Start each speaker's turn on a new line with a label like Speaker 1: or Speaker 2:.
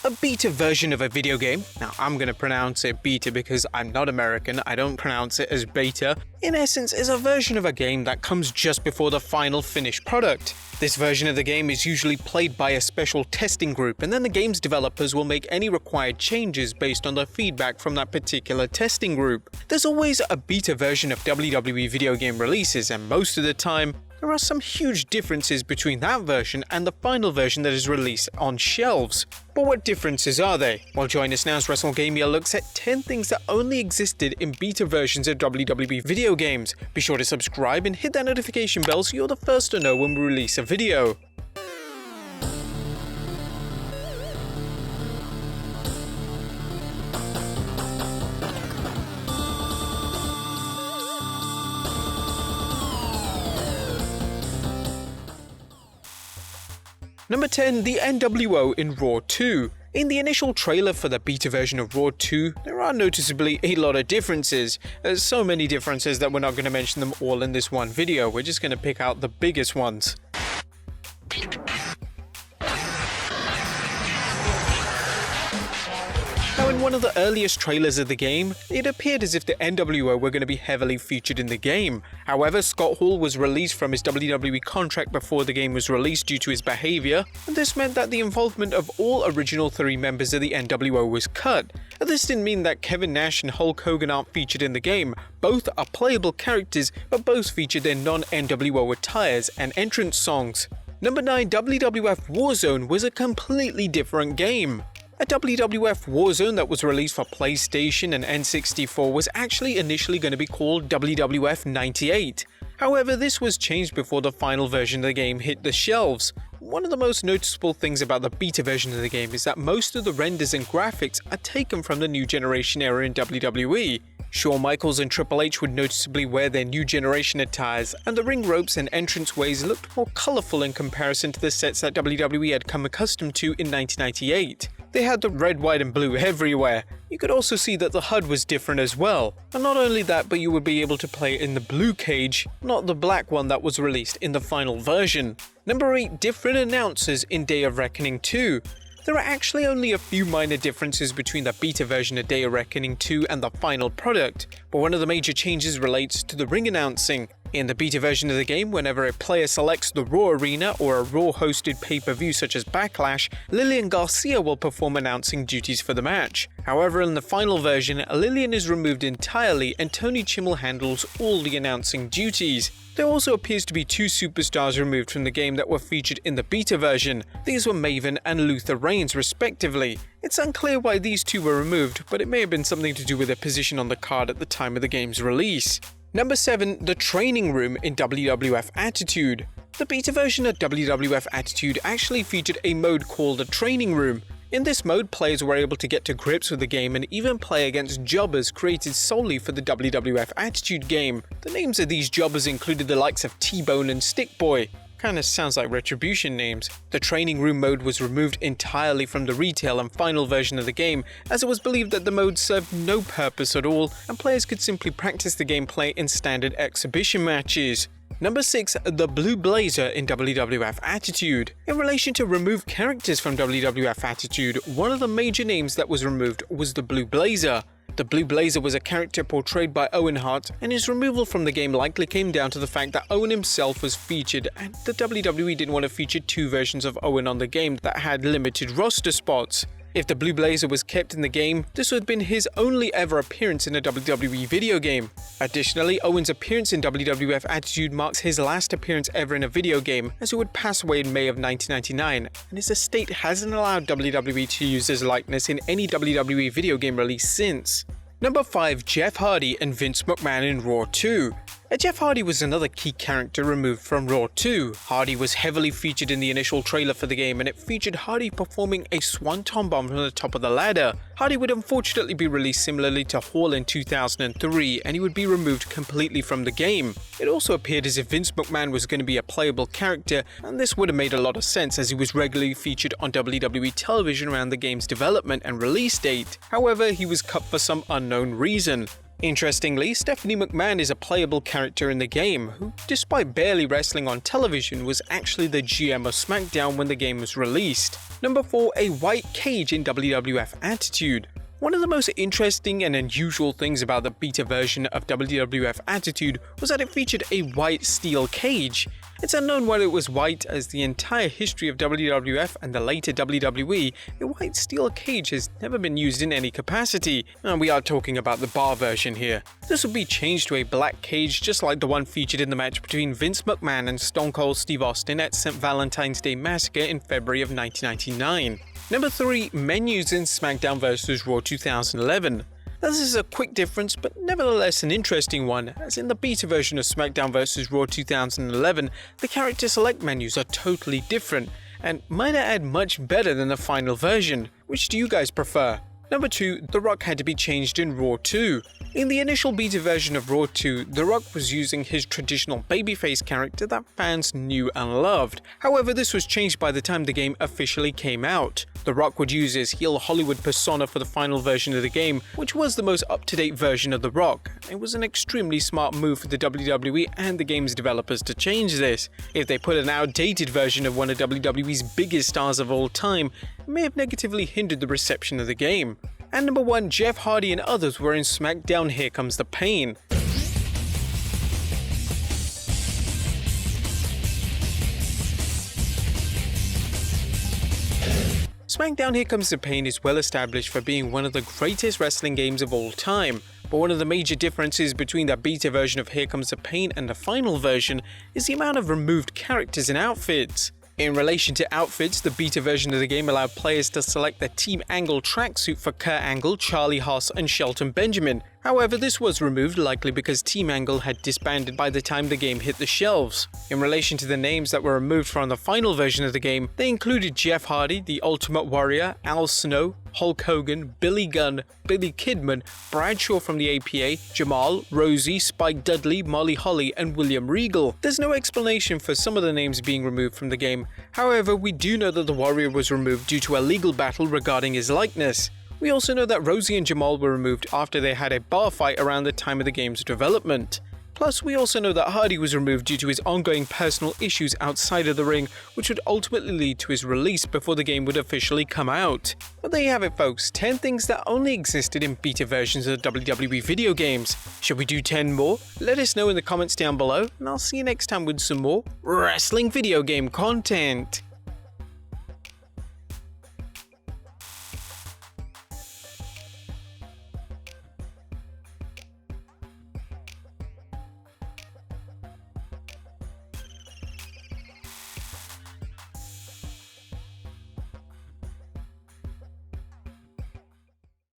Speaker 1: A beta version of a video game, now I'm going to pronounce it beta because I'm not American, I don't pronounce it as beta, in essence is a version of a game that comes just before the final finished product. This version of the game is usually played by a special testing group, and then the game's developers will make any required changes based on the feedback from that particular testing group. There's always a beta version of WWE Video Game releases, and most of the time, there are some huge differences between that version and the final version that is released on shelves. But what differences are they? Well, join us now as Wrestlegamia looks at 10 things that only existed in beta versions of WWE Video Games. Be sure to subscribe and hit that notification bell so you're the first to know when we release a video. Number 10. The NWO in Raw 2. In the initial trailer for the beta version of Raw 2, there are noticeably a lot of differences. There's so many differences that we're not going to mention them all in this one video, we're just going to pick out the biggest ones. Now, in one of the earliest trailers of the game, it appeared as if the NWO were going to be heavily featured in the game. However, Scott Hall was released from his WWE contract before the game was released due to his behavior, and this meant that the involvement of all original 3 members of the NWO was cut. This didn't mean that Kevin Nash and Hulk Hogan aren't featured in the game. Both are playable characters, but both feature their non-NWO attires and entrance songs. Number 9. WWF War Zone was a completely different game. A WWF War Zone that was released for PlayStation and N64 was actually initially going to be called WWF 98. However, this was changed before the final version of the game hit the shelves. One of the most noticeable things about the beta version of the game is that most of the renders and graphics are taken from the New Generation era in WWE. Shawn Michaels and Triple H would noticeably wear their New Generation attires, and the ring ropes and entranceways looked more colourful in comparison to the sets that WWE had come accustomed to in 1998. They had the red, white and blue everywhere. You could also see that the HUD was different as well. And not only that, but you would be able to play in the blue cage, not the black one that was released in the final version. Number 8. Different announcers in Day of Reckoning 2. There are actually only a few minor differences between the beta version of Day of Reckoning 2 and the final product, but one of the major changes relates to the ring announcing. In the beta version of the game, whenever a player selects the Raw Arena or a Raw-hosted pay-per-view such as Backlash, Lillian Garcia will perform announcing duties for the match. However, in the final version, Lillian is removed entirely and Tony Chimel handles all the announcing duties. There also appears to be 2 superstars removed from the game that were featured in the beta version. These were Maven and Luther Reigns respectively. It's unclear why these 2 were removed, but it may have been something to do with their position on the card at the time of the game's release. Number 7. The Training Room in WWF Attitude. The beta version of WWF Attitude actually featured a mode called the Training Room. In this mode, players were able to get to grips with the game and even play against jobbers created solely for the WWF Attitude game. The names of these jobbers included the likes of T-Bone and Stick Boy. Kinda sounds like Retribution names. The Training Room mode was removed entirely from the retail and final version of the game, as it was believed that the mode served no purpose at all and players could simply practice the gameplay in standard exhibition matches. Number 6. The Blue Blazer in WWF Attitude. In relation to removed characters from WWF Attitude, one of the major names that was removed was the Blue Blazer. The Blue Blazer was a character portrayed by Owen Hart, and his removal from the game likely came down to the fact that Owen himself was featured, and the WWE didn't want to feature 2 versions of Owen on the game that had limited roster spots. If the Blue Blazer was kept in the game, this would have been his only ever appearance in a WWE video game. Additionally, Owen's appearance in WWF Attitude marks his last appearance ever in a video game, as he would pass away in May of 1999, and his estate hasn't allowed WWE to use his likeness in any WWE video game release since. Number 5. Jeff Hardy and Vince McMahon in Raw 2. Jeff Hardy was another key character removed from Raw 2. Hardy was heavily featured in the initial trailer for the game, and it featured Hardy performing a swanton bomb from the top of the ladder. Hardy would unfortunately be released similarly to Hall in 2003, and he would be removed completely from the game. It also appeared as if Vince McMahon was going to be a playable character, and this would have made a lot of sense as he was regularly featured on WWE television around the game's development and release date. However, he was cut for some unknown reason. Interestingly, Stephanie McMahon is a playable character in the game, who, despite barely wrestling on television, was actually the GM of Smackdown when the game was released. Number 4. A white cage in WWF Attitude. One of the most interesting and unusual things about the beta version of WWF Attitude was that it featured a white steel cage. It's unknown why it was white, as the entire history of WWF and the later WWE, a white steel cage has never been used in any capacity, and we are talking about the bar version here. This would be changed to a black cage just like the one featured in the match between Vince McMahon and Stone Cold Steve Austin at St. Valentine's Day Massacre in February of 1999. Number 3. Menus in Smackdown vs. Raw 2011. This is a quick difference, but nevertheless an interesting one, as in the beta version of Smackdown vs. Raw 2011, the character select menus are totally different, and might add much better than the final version. Which do you guys prefer? Number 2. The Rock had to be changed in Raw 2. In the initial beta version of Raw 2, The Rock was using his traditional babyface character that fans knew and loved. However, this was changed by the time the game officially came out. The Rock would use his heel Hollywood persona for the final version of the game, which was the most up-to-date version of The Rock. It was an extremely smart move for the WWE and the game's developers to change this. If they put an outdated version of one of WWE's biggest stars of all time, it may have negatively hindered the reception of the game. And number 1, Jeff Hardy and others were in Smackdown Here Comes the Pain. Smackdown Here Comes the Pain is well established for being one of the greatest wrestling games of all time, but one of the major differences between the beta version of Here Comes the Pain and the final version is the amount of removed characters and outfits. In relation to outfits, the beta version of the game allowed players to select the Team Angle tracksuit for Kurt Angle, Charlie Haas, and Shelton Benjamin. However, this was removed, likely because Team Angle had disbanded by the time the game hit the shelves. In relation to the names that were removed from the final version of the game, they included Jeff Hardy, the Ultimate Warrior, Al Snow, Hulk Hogan, Billy Gunn, Billy Kidman, Bradshaw from the APA, Jamal, Rosie, Spike Dudley, Molly Holly, and William Regal. There's no explanation for some of the names being removed from the game. However, we do know that the Warrior was removed due to a legal battle regarding his likeness. We also know that Rosie and Jamal were removed after they had a bar fight around the time of the game's development. Plus, we also know that Hardy was removed due to his ongoing personal issues outside of the ring, which would ultimately lead to his release before the game would officially come out. But there you have it, folks, 10 things that only existed in beta versions of WWE video games. Should we do 10 more? Let us know in the comments down below, and I'll see you next time with some more wrestling video game content.